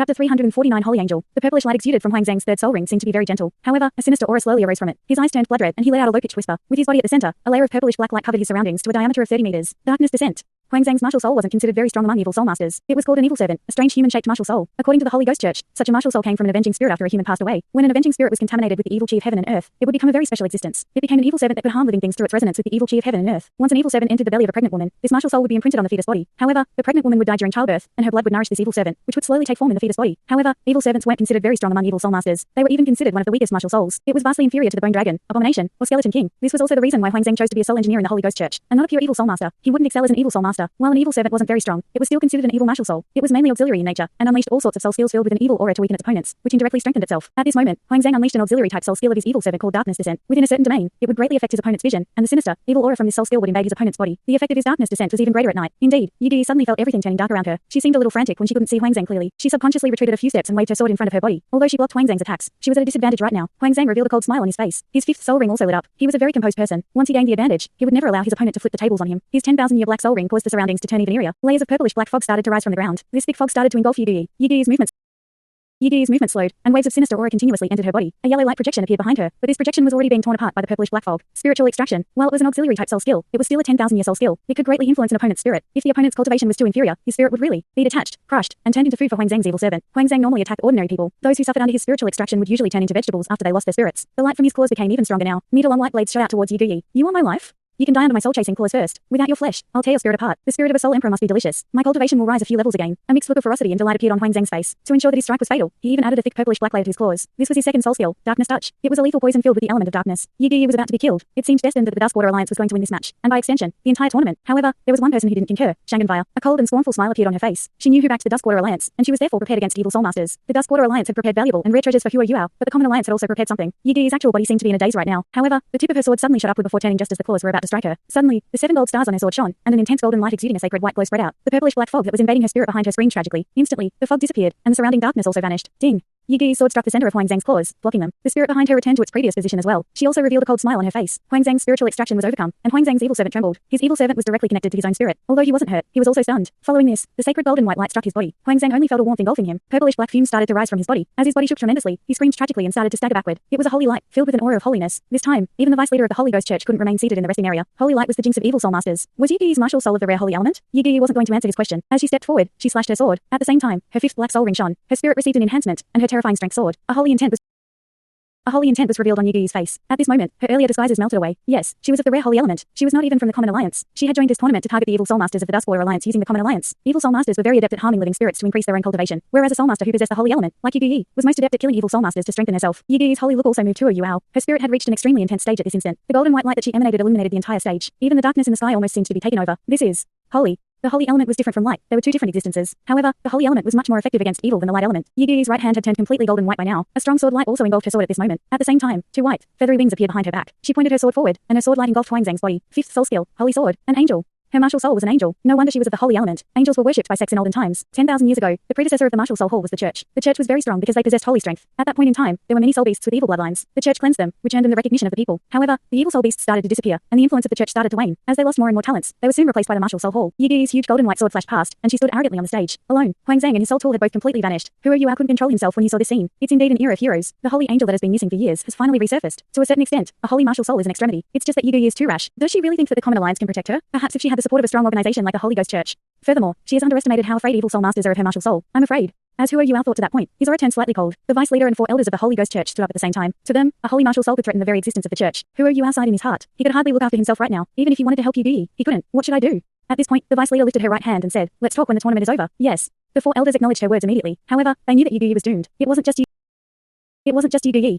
Chapter 349 Holy Angel. The purplish light exuded from Huang Zhang's third soul ring seemed to be very gentle. However, a sinister aura slowly arose from it. His eyes turned blood red, and he let out a low-pitched whisper. With his body at the center, a layer of purplish black light covered his surroundings to a diameter of 30 meters. Darkness descent. Huang Zhang's martial soul wasn't considered very strong among evil soul masters. It was called an evil servant, a strange human-shaped martial soul. According to the Holy Ghost Church, such a martial soul came from an avenging spirit after a human passed away. When an avenging spirit was contaminated with the evil chi of heaven and earth, it would become a very special existence. It became an evil servant that could harm living things through its resonance with the evil chi of heaven and earth. Once an evil servant entered the belly of a pregnant woman, this martial soul would be imprinted on the fetus body. However, the pregnant woman would die during childbirth, and her blood would nourish this evil servant, which would slowly take form in the fetus body. However, evil servants weren't considered very strong among evil soul masters. They were even considered one of the weakest martial souls. It was vastly inferior to the bone dragon, abomination, or skeleton king. This was also the reason why Huang Zhang chose to be a soul engineer in the Holy Ghost Church, and not a pure evil soul master. He wouldn't excel as an evil soul master. While an evil servant wasn't very strong, it was still considered an evil martial soul. It was mainly auxiliary in nature, and unleashed all sorts of soul skills filled with an evil aura to weaken its opponents, which indirectly strengthened itself. At this moment, Huang Zhang unleashed an auxiliary type soul skill of his evil servant called Darkness Descent. Within a certain domain, it would greatly affect his opponent's vision, and the sinister, evil aura from this soul skill would invade his opponent's body. The effect of his Darkness Descent was even greater at night. Indeed, Yi suddenly felt everything turning dark around her. She seemed a little frantic when she couldn't see Huang Zhang clearly. She subconsciously retreated a few steps and waved her sword in front of her body. Although she blocked Huang Zhang's attacks, she was at a disadvantage right now. Huang Zhang revealed a cold smile on his face. His fifth soul ring also lit up. He was a very composed person. Once he gained the advantage, he would never allow his opponent to flip the tables on him. His 10,000-year black soul ring caused the surroundings to turn even eerier. Layers of purplish black fog started to rise from the ground. This thick fog started to engulf Yi. Yi's movement slowed, and waves of sinister aura continuously entered her body. A yellow light projection appeared behind her, but this projection was already being torn apart by the purplish black fog. Spiritual extraction. While it was an auxiliary type soul skill, it was still a 10,000-year soul skill. It could greatly influence an opponent's spirit. If the opponent's cultivation was too inferior, his spirit would really be detached, crushed, and turned into food for Huang Zhang's evil servant. Huang Zhang normally attacked ordinary people. Those who suffered under his spiritual extraction would usually turn into vegetables after they lost their spirits. The light from his claws became even stronger now. Meter-long light blades shot out towards Yi. You want my life? You can die under my soul-chasing claws first. Without your flesh, I'll tear your spirit apart. The spirit of a soul emperor must be delicious. My cultivation will rise a few levels again. A mixed look of ferocity and delight appeared on Huang Zhang's face. To ensure that his strike was fatal, he even added a thick purplish black layer to his claws. This was his second soul skill, Darkness Touch. It was a lethal poison filled with the element of darkness. Yi was about to be killed. It seemed destined that the Duskwater Alliance was going to win this match, and by extension, the entire tournament. However, there was one person who didn't concur, Shangenvire. A cold and scornful smile appeared on her face. She knew who backed the Duskwater Alliance, and she was therefore prepared against evil soul masters. The Duskwater Alliance had prepared valuable and rare treasures for Hua Yuao, but the Common Alliance had also prepared something. Yi's actual body seemed to be in a daze right now. However, the tip of her sword suddenly shot upward before turning just as the claws were about to strike her. Suddenly, the 7 gold stars on her sword shone, and an intense golden light exuding a sacred white glow spread out. The purplish black fog that was invading her spirit behind her screamed tragically. Instantly, the fog disappeared, and the surrounding darkness also vanished. Ding! Yi's sword struck the center of Huang Zhang's claws, blocking them. The spirit behind her returned to its previous position as well. She also revealed a cold smile on her face. Huang Zhang's spiritual extraction was overcome, and Huang Zhang's evil servant trembled. His evil servant was directly connected to his own spirit. Although he wasn't hurt, he was also stunned. Following this, the sacred golden white light struck his body. Huang Zhang only felt a warmth engulfing him. Purplish black fumes started to rise from his body. As his body shook tremendously, he screamed tragically and started to stagger backward. It was a holy light, filled with an aura of holiness. This time, even the vice leader of the Holy Ghost Church couldn't remain seated in the resting area. Holy light was the jinx of evil soul masters. Was Yi's martial soul of the rare holy element? Yi wasn't going to answer his question. As she stepped forward, she slashed her sword. At the same time, her fifth black soul ring shone. Her spirit received an enhancement, and her terrifying strength soared. A holy intent was revealed on Yi's face. At this moment, her earlier disguises melted away. Yes, she was of the rare holy element. She was not even from the Common Alliance. She had joined this tournament to target the evil soul masters of the Duskwater Alliance using the Common Alliance. Evil soul masters were very adept at harming living spirits to increase their own cultivation, whereas a soul master who possessed the holy element, like Yi, was most adept at killing evil soul masters to strengthen herself. Yi's holy look also moved Hua Yuao. Her spirit had reached an extremely intense stage at this instant. The golden white light that she emanated illuminated the entire stage. Even the darkness in the sky almost seemed to be taken over. This is holy. The holy element was different from light. There were two different existences. However, the holy element was much more effective against evil than the light element. Yi's right hand had turned completely golden white by now. A strong sword light also engulfed her sword at this moment. At the same time, 2 white, feathery wings appeared behind her back. She pointed her sword forward, and her sword light engulfed Huang Zhang's body. Fifth soul skill, holy sword, an angel. Her martial soul was an angel. No wonder she was of the holy element. Angels were worshipped by sects in olden times. 10,000 years ago, the predecessor of the martial soul hall was the church. The church was very strong because they possessed holy strength. At that point in time, there were many soul beasts with evil bloodlines. The church cleansed them, which earned them the recognition of the people. However, the evil soul beasts started to disappear, and the influence of the church started to wane. As they lost more and more talents, they were soon replaced by the martial soul hall. Yi's huge golden white sword flashed past, and she stood arrogantly on the stage, alone. Huang Zhang and his soul tool had both completely vanished. Hua Yuao couldn't control himself when he saw this scene. It's indeed an era of heroes. The holy angel that has been missing for years has finally resurfaced. To a certain extent, a holy martial soul is an extremity. It's just that Yi is too rash. Does she really think that the Common Alliance can protect her? Perhaps if she had the support of a strong organization like the Holy Ghost Church. Furthermore, she has underestimated how afraid evil soul masters are of her martial soul. I'm afraid. As Hua Yuao thought to that point, his aura turned slightly cold. The vice leader and 4 elders of the Holy Ghost Church stood up at the same time. To them, a holy martial soul could threaten the very existence of the church. Hua Yuao sighed in his heart. He could hardly look after himself right now. Even if he wanted to help Yi, he couldn't. What should I do? At this point, the vice leader lifted her right hand and said, "Let's talk when the tournament is over." Yes. The 4 elders acknowledged her words immediately. However, they knew that Yi was doomed. It wasn't just Yi.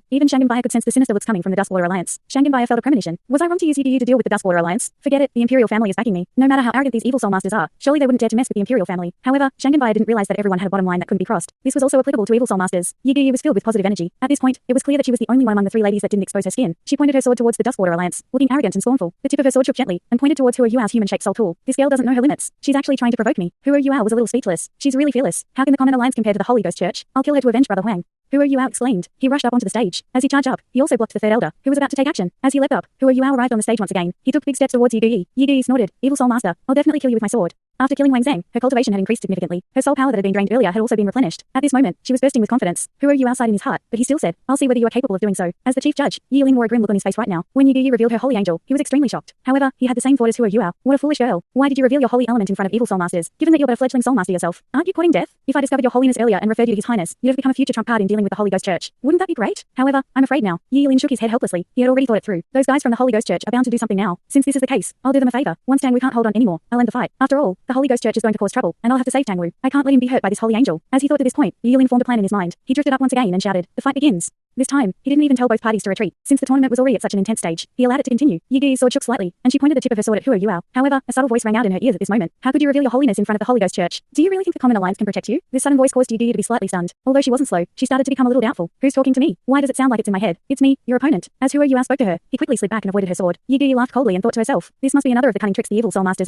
Even Shangenvire could sense the sinister looks coming from the Duskwater Alliance. Shangenvire felt a premonition. Was I wrong to use Yi to deal with the Duskwater Alliance? Forget it, the Imperial family is backing me. No matter how arrogant these evil soul masters are, surely they wouldn't dare to mess with the Imperial family. However, Shangenvire didn't realize that everyone had a bottom line that couldn't be crossed. This was also applicable to evil soul masters. Yi was filled with positive energy. At this point, it was clear that she was the only one among the 3 ladies that didn't expose her skin. She pointed her sword towards the Duskwater Alliance, looking arrogant and scornful. The tip of her sword shook gently, and pointed towards Hua Yuao's human-shaped soul tool. This girl doesn't know her limits. She's actually trying to provoke me. Hua Yuao was a little speechless. She's really fearless. How can the Common Alliance compare to the Holy Ghost Church? I'll kill her to avenge Brother Huang. Hua Yuao exclaimed. He rushed up onto the stage. As he charged up, he also blocked the 3rd elder, who was about to take action. As he leapt up, Hua Yuao arrived on the stage once again. He took big steps towards Yi. Yi snorted. Evil soul master, I'll definitely kill you with my sword. After killing Wang Zhang, her cultivation had increased significantly. Her soul power that had been drained earlier had also been replenished. At this moment, she was bursting with confidence. Hu Yu sighed in his heart, but he still said, "I'll see whether you are capable of doing so." As the chief judge, Yi Ling wore a grim look on his face right now. When Yi revealed her holy angel, he was extremely shocked. However, he had the same thought as Hu Yu. What a foolish girl. Why did you reveal your holy element in front of evil soul masters, given that you're but a fledgling soul master yourself? Aren't you courting death? If I discovered your holiness earlier and referred you to his highness, you'd have become a future trump card in dealing with the Holy Ghost Church. Wouldn't that be great? However, I'm afraid now. Yi Ling shook his head helplessly. He had already thought it through. Those guys from the Holy Ghost Church are bound to do something now. Since this is the case, I'll do them a favor. Once Tang Wu can't hold on anymore, I'll end the fight. After all, the Holy Ghost Church is going to cause trouble, and I'll have to save Tang Wu. I can't let him be hurt by this holy angel. As he thought to this point, Yi Ling formed a plan in his mind. He drifted up once again and shouted, "The fight begins." This time, he didn't even tell both parties to retreat. Since the tournament was already at such an intense stage, he allowed it to continue. Yi's sword shook slightly, and she pointed the tip of her sword at Hu Yu. However, a subtle voice rang out in her ears at this moment. "How could you reveal your holiness in front of the Holy Ghost Church? Do you really think the Common Alliance can protect you?" This sudden voice caused Yi to be slightly stunned. Although she wasn't slow, she started to become a little doubtful. "Who's talking to me? Why does it sound like it's in my head? It's me, your opponent." As Hu Yu spoke to her, he quickly slid back and avoided her sword. Yi laughed coldly and thought to herself, "This must be another of the cunning tricks the evil soul masters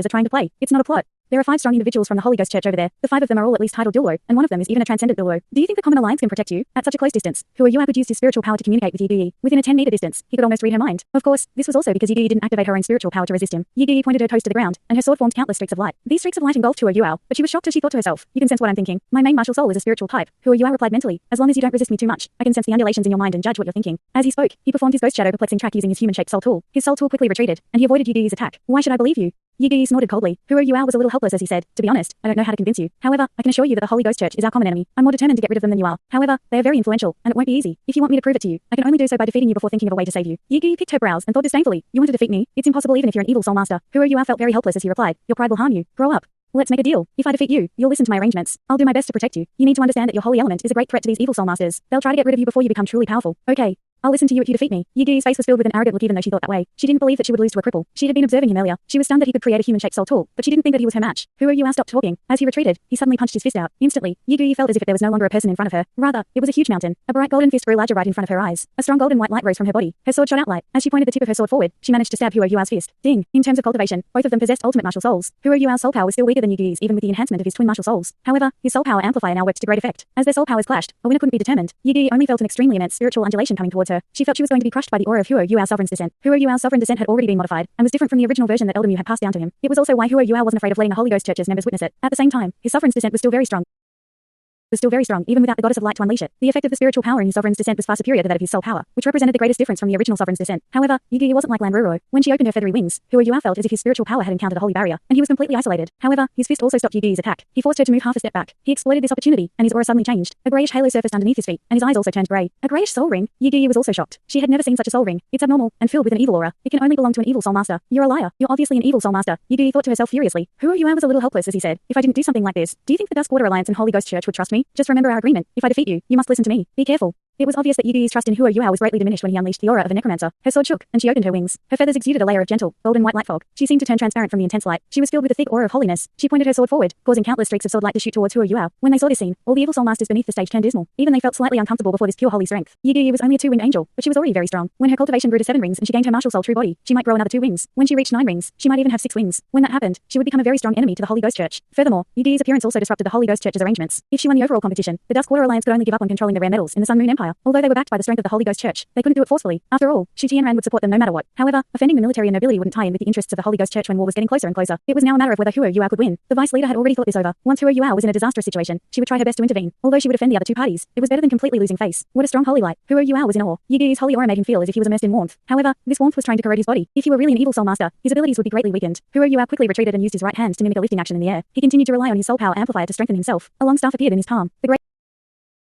are trying to play. It's not a plot. There are 5 strong individuals from the Holy Ghost Church over there. The 5 of them are all at least titled Douluo, and one of them is even a transcendent Douluo. Do you think the Common Alliance can protect you? At such a close distance, Hu Yu could use his spiritual power to communicate with Yi. Within a 10-meter distance, he could almost read her mind. Of course, this was also because Yi didn't activate her own spiritual power to resist him. Yi pointed her toes to the ground, and her sword formed countless streaks of light. These streaks of light engulfed Hu Yu, but she was shocked as she thought to herself, "You can sense what I'm thinking. My main martial soul is a spiritual type." Hu Yu replied mentally, "As long as you don't resist me too much, I can sense the undulations in your mind and judge what you're thinking." As he spoke, he performed his ghost shadow perplexing track using his human-shaped soul tool. His soul tool quickly retreated, and he avoided Yi's attack. "Why should I believe you?" Yi snorted coldly. Hu Yu was a little helpless as he said, "To be honest, I don't know how to convince you. However, I can assure you that the Holy Ghost Church is our common enemy. I'm more determined to get rid of them than you are. However, they are very influential, and it won't be easy. If you want me to prove it to you, I can only do so by defeating you before thinking of a way to save you." Yi picked her brows and thought disdainfully, "You want to defeat me? It's impossible even if you're an evil soul master." Hu Yu felt very helpless as he replied, "Your pride will harm you. Grow up. Let's make a deal. If I defeat you, you'll listen to my arrangements. I'll do my best to protect you. You need to understand that your holy element is a great threat to these evil soul masters. They'll try to get rid of you before you become truly powerful. Okay. I'll listen to you if you defeat me." Yi's face was filled with an arrogant look even though she thought that way. She didn't believe that she would lose to a cripple. She had been observing him earlier. She was stunned that he could create a human-shaped soul tool, but she didn't think that he was her match. Hu Yu stopped talking. As he retreated, he suddenly punched his fist out. Instantly, Yi felt as if there was no longer a person in front of her. Rather, it was a huge mountain. A bright golden fist grew larger right in front of her eyes. A strong golden white light rose from her body. Her sword shot out light. As she pointed the tip of her sword forward, she managed to stab Hu Yu's fist. Ding. In terms of cultivation, both of them possessed ultimate martial souls. Hu Yu's soul power was still weaker than Yi's even with the enhancement of his twin martial souls. However, his soul power amplifier now worked to great effect. As their soul powers clashed, a winner couldn't be determined. Yi only felt an extremely immense spiritual undulation coming towards her. She felt she was going to be crushed by the aura of Hu Yu's sovereign's descent. Hu Yu's sovereign descent had already been modified, and was different from the original version that Elder Mu had passed down to him. It was also why Hu Yu wasn't afraid of letting the Holy Ghost Church's members witness it. At the same time, his sovereign's descent was still very strong. Even without the goddess of light to unleash it. The effect of the spiritual power in his sovereign's descent was far superior to that of his soul power, which represented the greatest difference from the original sovereign's descent. However, Yi wasn't like Lanruo. When she opened her feathery wings, Hu Yu felt as if his spiritual power had encountered a holy barrier, and he was completely isolated. However, his fist also stopped Yi's attack. He forced her to move half a step back. He exploited this opportunity, and his aura suddenly changed. A greyish halo surfaced underneath his feet, and his eyes also turned grey. A greyish soul ring? Yi was also shocked. She had never seen such a soul ring. It's abnormal, and filled with an evil aura. It can only belong to an evil soul master. You're a liar. You're obviously an evil soul master. Yi thought to herself furiously. Hu Yu was a little helpless as he said, "If I didn't do something like this, do you think the Duskwater Alliance and Holy Ghost Church would trust me? Just remember our agreement. If I defeat you, you must listen to me. Be careful." It was obvious that Yi's trust in Hu Yu was greatly diminished when he unleashed the aura of a necromancer. Her sword shook, and she opened her wings. Her feathers exuded a layer of gentle, golden white light fog. She seemed to turn transparent from the intense light. She was filled with a thick aura of holiness. She pointed her sword forward, causing countless streaks of sword light to shoot towards Hu Yu. When they saw this scene, all the evil soul masters beneath the stage turned dismal. Even they felt slightly uncomfortable before this pure holy strength. Yi was only a 2-winged angel, but she was already very strong. When her cultivation grew to 7 rings and she gained her martial soul true body, she might grow another 2 wings. When she reached 9 rings, she might even have 6 wings. When that happened, she would become a very strong enemy to the Holy Ghost Church. Furthermore, Yi's appearance also disrupted the Holy Ghost Church's arrangements. If she won the overall competition, the Duskwater Alliance could only give up on controlling the rare metals in the Sun Moon Empire. Although they were backed by the strength of the Holy Ghost Church, they couldn't do it forcefully. After all, Shu Tianran would support them no matter what. However, offending the military and nobility wouldn't tie in with the interests of the Holy Ghost Church when war was getting closer and closer. It was now a matter of whether Hu Yu could win. The vice leader had already thought this over. Once Hu Yu was in a disastrous situation, she would try her best to intervene. Although she would offend the other 2 parties, it was better than completely losing face. What a strong holy light. Hu Yu was in awe. Yi's holy aura made him feel as if he was immersed in warmth. However, this warmth was trying to corrode his body. If he were really an evil soul master, his abilities would be greatly weakened. Hu Yu quickly retreated and used his right hand to mimic a lifting action in the air. He continued to rely on his soul power amplifier to strengthen himself. A long staff appeared in his palm.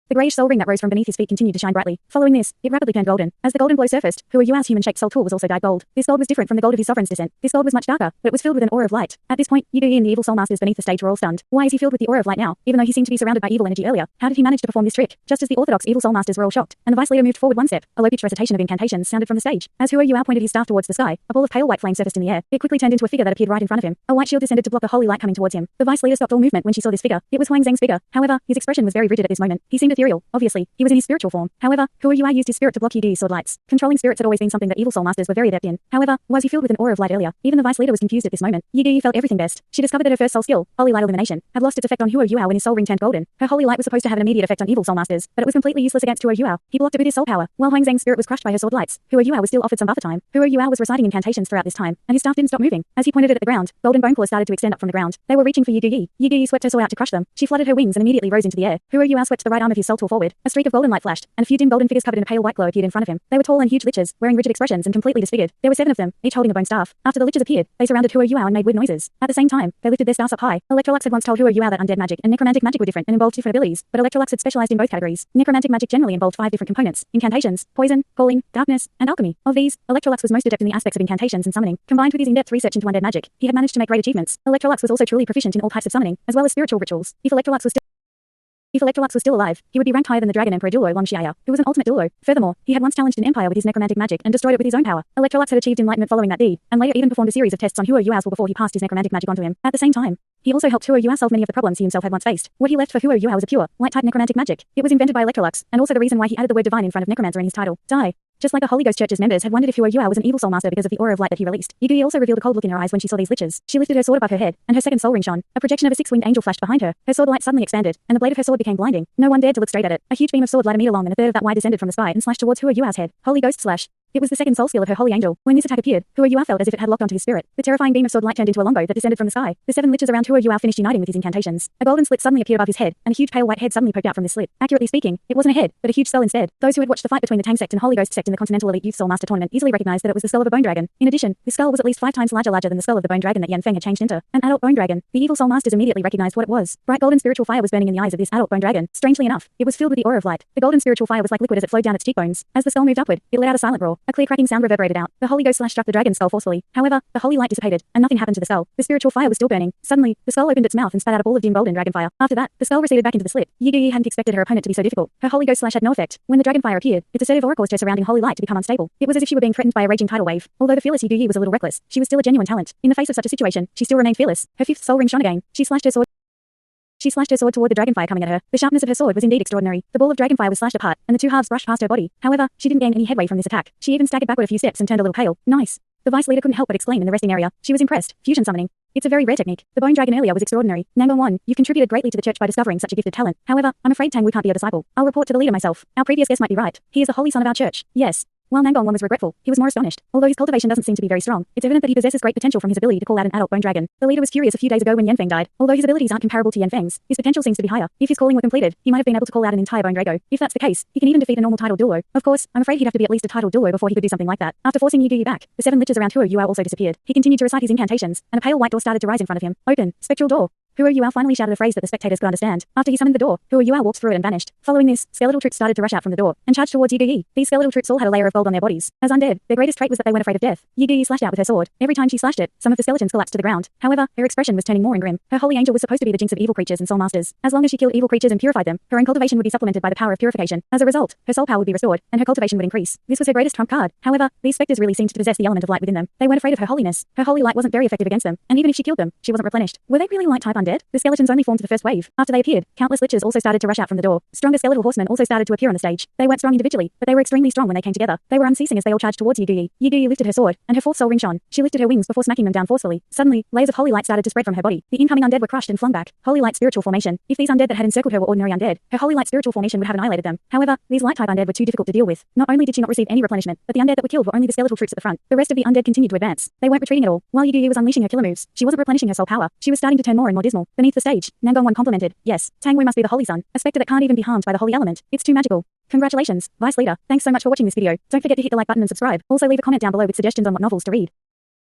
The greyish soul ring that rose from beneath his feet continued to shine brightly. Following this, it rapidly turned golden. As the golden glow surfaced, Hu Yu's human-shaped soul tool was also dyed gold. This gold was different from the gold of his sovereign's descent. This gold was much darker, but it was filled with an aura of light. At this point, Yi and the evil soul masters beneath the stage were all stunned. Why is he filled with the aura of light now, even though he seemed to be surrounded by evil energy earlier? How did he manage to perform this trick? Just as the orthodox evil soul masters were all shocked, and the vice leader moved forward 1 step, a low-pitched recitation of incantations sounded from the stage. As Hu Yu pointed his staff towards the sky, a ball of pale white flame surfaced in the air. It quickly turned into a figure that appeared right in front of him. A white shield descended to block the holy light coming towards him. The vice leader stopped all movement when she saw this figure. It was Huang Zhang's figure. However, his expression was very rigid at this moment. He seemed ethereal, obviously. He was in his spiritual form. However, Huoyuan used his spirit to block Yu Gi's sword lights. Controlling spirits had always been something that evil soul masters were very adept in. However, was he filled with an aura of light earlier? Even the vice leader was confused at this moment. Yu Gi felt everything best. She discovered that her first soul skill, holy light illumination, had lost its effect on Huoyuan when his soul ring turned golden. Her holy light was supposed to have an immediate effect on evil soul masters, but it was completely useless against Huoyuan. He blocked it with his soul power. While Huang Zhang's spirit was crushed by her sword lights, Huoyuan was still offered some buffer time. Huoyuan was reciting incantations throughout this time, and his staff didn't stop moving. As he pointed it at the ground, golden bone claws started to extend up from the ground. They were reaching for Yu Gi. Yu Gi swept her soul out to crush them. She fluttered her wings and immediately rose into the air. Huoyuan swept the right arm of his soul tool forward. A streak of golden light flashed, and a few dim golden figures covered in a pale white glow appeared in front of him. They were tall and huge liches, wearing rigid expressions and completely disfigured. There were 7 of them, each holding a bone staff. After the liches appeared, they surrounded Huoyuan and made weird noises. At the same time, they lifted their staffs up high. Electrolux had once told Huoyuan that undead magic and necromantic magic were different and involved different abilities, but Electrolux had specialized in both categories. Necromantic magic generally involved 5 different components: incantations, poison, calling, darkness, and alchemy. Of these, Electrolux was most adept in the aspects of incantations and summoning. Combined with his in-depth research into undead magic, he had managed to make great achievements. Electrolux was also truly proficient in all types of summoning, as well as spiritual rituals. If Electrolux was still alive, he would be ranked higher than the Dragon Emperor Douluo Longxiaya, who was an ultimate Douluo. Furthermore, he had once challenged an empire with his necromantic magic and destroyed it with his own power. Electrolux had achieved enlightenment following that deed, and later even performed a series of tests on Huoyuan's will before he passed his necromantic magic onto him. At the same time, he also helped Huoyuan solve many of the problems he himself had once faced. What he left for Huoyuan was a pure, light-type necromantic magic. It was invented by Electrolux, and also the reason why he added the word divine in front of necromancer in his title. Just like the Holy Ghost Church's members had wondered if Huoyuan was an evil soul master because of the aura of light that he released. Yu Gi also revealed a cold look in her eyes when she saw these liches. She lifted her sword above her head, and her second soul ring shone. A projection of a 6-winged angel flashed behind her. Her sword light suddenly expanded, and the blade of her sword became blinding. No one dared to look straight at it. A huge beam of sword light a meter long and a third of that wide descended from the sky and slashed towards Huoyuan's head. Holy Ghost slash. It was the second soul skill of her holy angel. When this attack appeared, Huoyuan felt as if it had locked onto his spirit. The terrifying beam of sword light turned into a longbow that descended from the sky. The 7 liches around Huoyuan finished uniting with his incantations. A golden slit suddenly appeared above his head, and a huge pale white head suddenly poked out from this slit. Accurately speaking, it wasn't a head, but a huge skull instead. Those who had watched the fight between the Tang Sect and Holy Ghost Sect in the Continental Elite Youth Soul Master Tournament easily recognized that it was the skull of a bone dragon. In addition, this skull was at least 5 times larger than the skull of the bone dragon that Yan Feng had changed into. An adult bone dragon. The evil soul masters immediately recognized what it was. Bright golden spiritual fire was burning in the eyes of this adult bone dragon. Strangely enough, it was filled with the aura of light. The golden spiritual fire was like liquid as it flowed down its cheekbones. As the skull moved upward, it let out a silent roar. A clear cracking sound reverberated out. The Holy Ghost slash struck the dragon's skull forcefully. However, the holy light dissipated, and nothing happened to the skull. The spiritual fire was still burning. Suddenly, the skull opened its mouth and spat out a ball of dim golden dragon fire. After that, the skull receded back into the slit. Yu Gi hadn't expected her opponent to be so difficult. Her Holy Ghost slash had no effect. When the dragon fire appeared, its assertive aura caused her surrounding holy light to become unstable. It was as if she were being threatened by a raging tidal wave. Although the fearless Yu Gi was a little reckless, she was still a genuine talent. In the face of such a situation, she still remained fearless. Her 5th soul ring shone again. She slashed her sword toward the dragonfire coming at her. The sharpness of her sword was indeed extraordinary. The ball of dragonfire was slashed apart, and the 2 halves brushed past her body. However, she didn't gain any headway from this attack. She even staggered backward a few steps and turned a little pale. Nice. The vice leader couldn't help but exclaim in the resting area. She was impressed. Fusion summoning. It's a very rare technique. The bone dragon earlier was extraordinary. Nangon, you've contributed greatly to the church by discovering such a gifted talent. However, I'm afraid Tang Wu can't be your disciple. I'll report to the leader myself. Our previous guest might be right. He is the holy son of our church. Yes. While Nangon was regretful, he was more astonished. Although his cultivation doesn't seem to be very strong, it's evident that he possesses great potential from his ability to call out an adult bone dragon. The leader was curious a few days ago when Yan Feng died. Although his abilities aren't comparable to Yan Feng's, his potential seems to be higher. If his calling were completed, he might have been able to call out an entire bone drago. If that's the case, he can even defeat a normal titled Douluo. Of course, I'm afraid he'd have to be at least a titled Douluo before he could do something like that. After forcing Yu Gi back, the 7 liches around Huoyuan also disappeared. He continued to recite his incantations, and a pale white door started to rise in front of him. Open, spectral door. Huoyuan finally shouted a phrase that the spectators could understand. After he summoned the door, Huoyuan walked through it and vanished. Following this, skeletal troops started to rush out from the door and charged towards Yu Gi. These skeletal troops all had a layer of gold on their bodies. As undead, their greatest trait was that they weren't afraid of death. Yu Gi slashed out with her sword. Every time she slashed it, some of the skeletons collapsed to the ground. However, her expression was turning more and grim. Her holy angel was supposed to be the jinx of evil creatures and soul masters. As long as she killed evil creatures and purified them, her own cultivation would be supplemented by the power of purification. As a result, her soul power would be restored, and her cultivation would increase. This was her greatest trump card. However, these specters really seemed to possess the element of light within them. They weren't afraid of her holiness. Her holy light wasn't very effective against them, and even if she killed them, she wasn't replenished. Were they really light-type undead? The skeletons only formed the first wave. After they appeared, countless liches also started to rush out from the door. Stronger skeletal horsemen also started to appear on the stage. They weren't strong individually, but they were extremely strong when they came together. They were unceasing as they all charged towards Yu Gi. Yu Gi lifted her sword, and her 4th soul ring shone. She lifted her wings before smacking them down forcefully. Suddenly, layers of holy light started to spread from her body. The incoming undead were crushed and flung back. Holy light spiritual formation. If these undead that had encircled her were ordinary undead, her holy light spiritual formation would have annihilated them. However, these light-type undead were too difficult to deal with. Not only did she not receive any replenishment, but the undead that were killed were only the skeletal troops at the front. The rest of the undead continued to advance. They weren't retreating at all. While Yu Gi was unleashing her killer moves, she wasn't replenishing her soul power. She was starting to turn more and more dismal. Beneath the stage, Nangon complimented. Yes, Tang Wu must be the holy son, a specter that can't even be harmed by the holy element. It's too magical. Congratulations, Vice Leader. Thanks so much for watching this video. Don't forget to hit the like button and subscribe. Also leave a comment down below with suggestions on what novels to read.